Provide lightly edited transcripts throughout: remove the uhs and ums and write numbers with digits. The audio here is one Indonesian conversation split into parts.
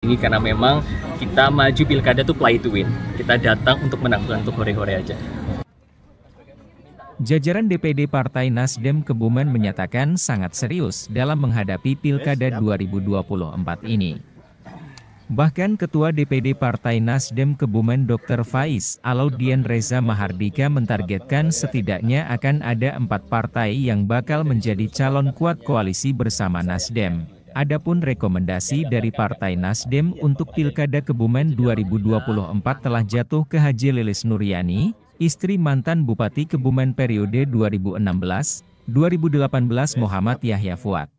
Ini karena memang kita maju pilkada tuh play to win. Kita datang untuk menang, bukan untuk hore-hore aja. Jajaran DPD Partai Nasdem Kebumen menyatakan sangat serius dalam menghadapi Pilkada 2024 ini. Bahkan Ketua DPD Partai Nasdem Kebumen Dr. Faiz Alauddin Reza Mahardika mentargetkan setidaknya akan ada 4 partai yang bakal menjadi calon kuat koalisi bersama Nasdem. Adapun rekomendasi dari Partai Nasdem untuk Pilkada Kebumen 2024 telah jatuh ke Haji Lilis Nuryani, istri mantan Bupati Kebumen periode 2016-2018 Muhammad Yahya Fuad.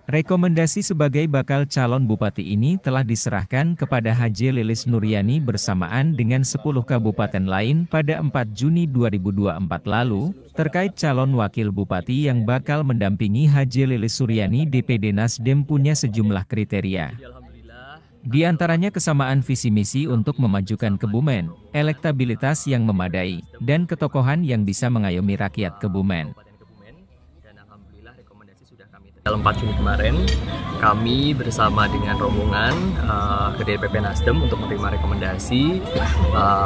Rekomendasi sebagai bakal calon bupati ini telah diserahkan kepada Haji Lilis Nuryani bersamaan dengan 10 kabupaten lain pada 4 Juni 2024 lalu, terkait calon wakil bupati yang bakal mendampingi Haji Lilis Nuryani. DPD Nasdem punya sejumlah kriteria. Di antaranya kesamaan visi misi untuk memajukan Kebumen, elektabilitas yang memadai, dan ketokohan yang bisa mengayomi rakyat Kebumen. Dalam 4 Juni kemarin, kami bersama dengan rombongan ke DPP Nasdem untuk menerima rekomendasi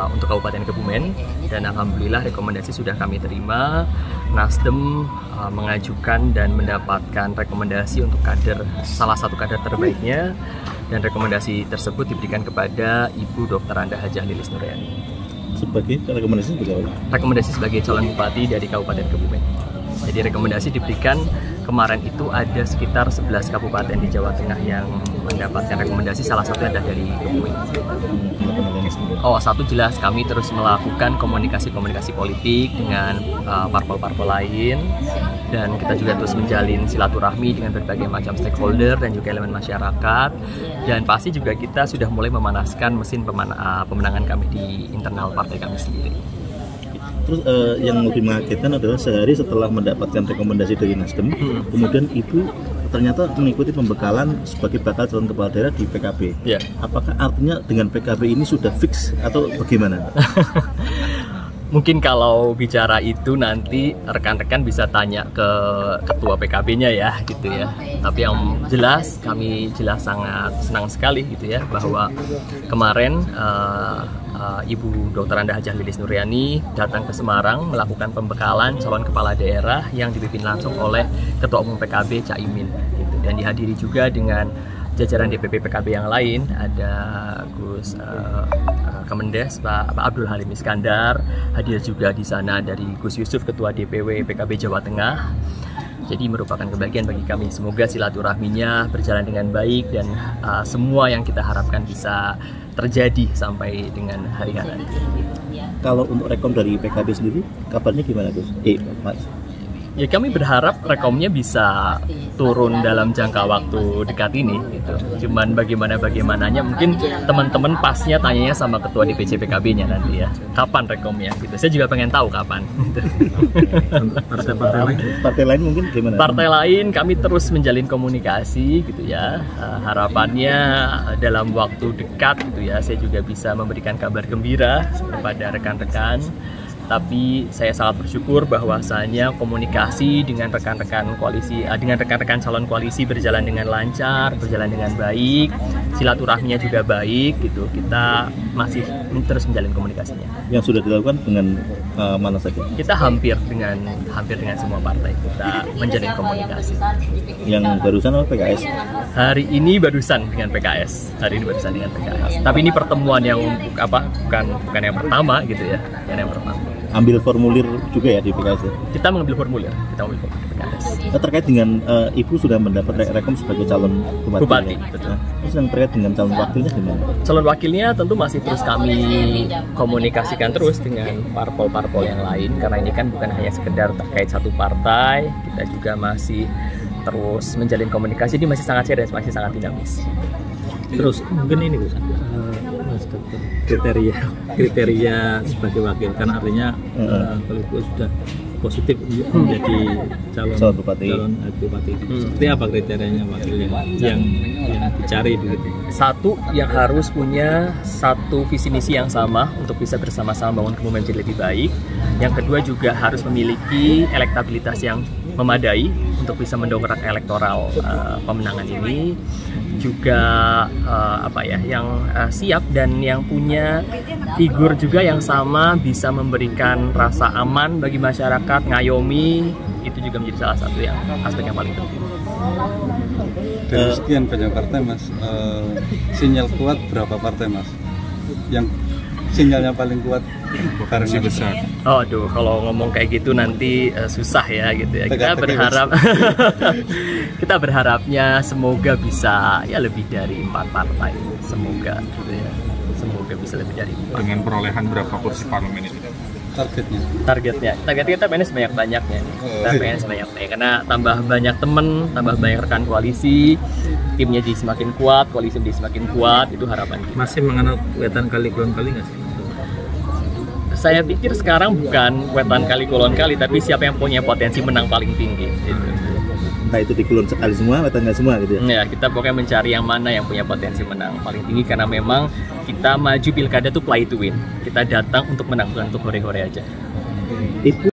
untuk Kabupaten Kebumen, dan alhamdulillah rekomendasi sudah kami terima. Nasdem mengajukan dan mendapatkan rekomendasi untuk salah satu kader terbaiknya, dan rekomendasi tersebut diberikan kepada Ibu Dr. Anda Hajah Lilis Nuryani. Sebagai rekomendasi sebagai apa? Rekomendasi sebagai calon bupati dari Kabupaten Kebumen. Jadi rekomendasi diberikan kemarin itu ada sekitar 11 kabupaten di Jawa Tengah yang mendapatkan rekomendasi, salah satunya adalah dari Kebumen. Satu jelas kami terus melakukan komunikasi politik dengan parpol-parpol lain, dan kita juga terus menjalin silaturahmi dengan berbagai macam stakeholder dan juga elemen masyarakat, dan pasti juga kita sudah mulai memanaskan mesin pemenangan kami di internal partai kami sendiri. Terus yang lebih mengagetkan adalah sehari setelah mendapatkan rekomendasi dari Nasdem, kemudian Ibu ternyata mengikuti pembekalan sebagai bakal calon kepala daerah di PKB. Yeah. Apakah artinya dengan PKB ini sudah fix atau bagaimana? Mungkin kalau bicara itu nanti rekan-rekan bisa tanya ke ketua PKB-nya ya, gitu ya. Tapi yang jelas kami sangat senang sekali gitu ya, bahwa kemarin Ibu Dr. Anda Hajah Lilis Nuryani datang ke Semarang melakukan pembekalan calon kepala daerah yang dipimpin langsung oleh Ketua Umum PKB Caimin, gitu. Dan dihadiri juga dengan jajaran DPP PKB yang lain, ada Gus Kemendes Pak Abdul Halim Iskandar, hadir juga di sana dari Gus Yusuf Ketua DPW PKB Jawa Tengah. Jadi merupakan kebahagiaan bagi kami. Semoga silaturahminya berjalan dengan baik dan semua yang kita harapkan bisa terjadi sampai dengan hari nanti. Kalau untuk rekom dari PKB sendiri, kabarnya gimana Gus? Mas? Ya kami berharap rekomnya bisa turun dalam jangka waktu dekat ini gitu. Cuman bagaimananya mungkin teman-teman pasnya tanyanya sama ketua DPC PKB-nya nanti ya. Kapan rekomnya gitu. Saya juga pengen tahu kapan. Partai lain mungkin gimana? Partai lain kami terus menjalin komunikasi gitu ya. Harapannya dalam waktu dekat gitu ya, saya juga bisa memberikan kabar gembira kepada rekan-rekan. Tapi saya sangat bersyukur bahwasanya komunikasi dengan rekan-rekan koalisi, dengan rekan-rekan calon koalisi berjalan dengan lancar, berjalan dengan baik, silaturahminya juga baik gitu. Kita masih terus menjalin komunikasinya. Yang sudah dilakukan dengan mana saja? Kita hampir dengan semua partai kita menjalin komunikasi. Yang barusan apa PKS? Hari ini barusan dengan PKS. Tapi ini pertemuan yang bukan yang pertama gitu ya, yang pertama. Ambil formulir juga ya di PKS ya? Kita mengambil formulir di PKS. Terkait dengan Ibu sudah mendapat rekom sebagai calon bupati. Betul. Terus yang terkait dengan calon wakilnya gimana? Calon wakilnya tentu masih terus kami komunikasikan terus dengan parpol-parpol yang lain, karena ini kan bukan hanya sekedar terkait satu partai, kita juga masih terus menjalin komunikasi, ini masih sangat serius, masih sangat dinamis. Terus mungkin ini Gus, kriteria sebagai wakil, kan artinya kalau itu sudah positif menjadi calon bupati. Seperti apa kriterianya wakilnya yang dicari begitu? Satu, yang harus punya satu visi misi yang sama untuk bisa bersama-sama membangun Kebumen menjadi lebih baik. Yang kedua juga harus memiliki elektabilitas yang memadai untuk bisa mendongkrak elektoral pemenangan ini. juga yang siap dan yang punya figur juga yang sama, bisa memberikan rasa aman bagi masyarakat, ngayomi, itu juga menjadi salah satu yang aspek yang paling penting. Dari sekian banyak partai Mas, sinyal kuat berapa partai Mas? Yang sinyalnya paling kuat karena besar. Oh, aduh, kalau ngomong kayak gitu nanti susah ya gitu ya. Kita berharap kita berharapnya semoga bisa ya lebih dari 4 partai. Semoga gitu ya. Semoga bisa lebih dari 4. Dengan perolehan berapa kursi parlemen itu? Targetnya kita pengen sebanyak-banyaknya. Kita pengen sebanyak-banyaknya karena tambah banyak temen, tambah banyak rekan koalisi, timnya jadi semakin kuat, koalisi jadi semakin kuat, itu harapan kita. Masih mengenal wetan kali kulon kali nggak sih? Saya pikir sekarang bukan wetan kali kulon kali, tapi siapa yang punya potensi menang paling tinggi gitu. Entah itu di kulon sekali semua, wetan nggak semua gitu ya. Ya, kita pokoknya mencari yang mana yang punya potensi menang paling tinggi, karena memang kita maju pilkada tuh play to win. Kita datang untuk menang, bukan untuk hore-hore aja. Itu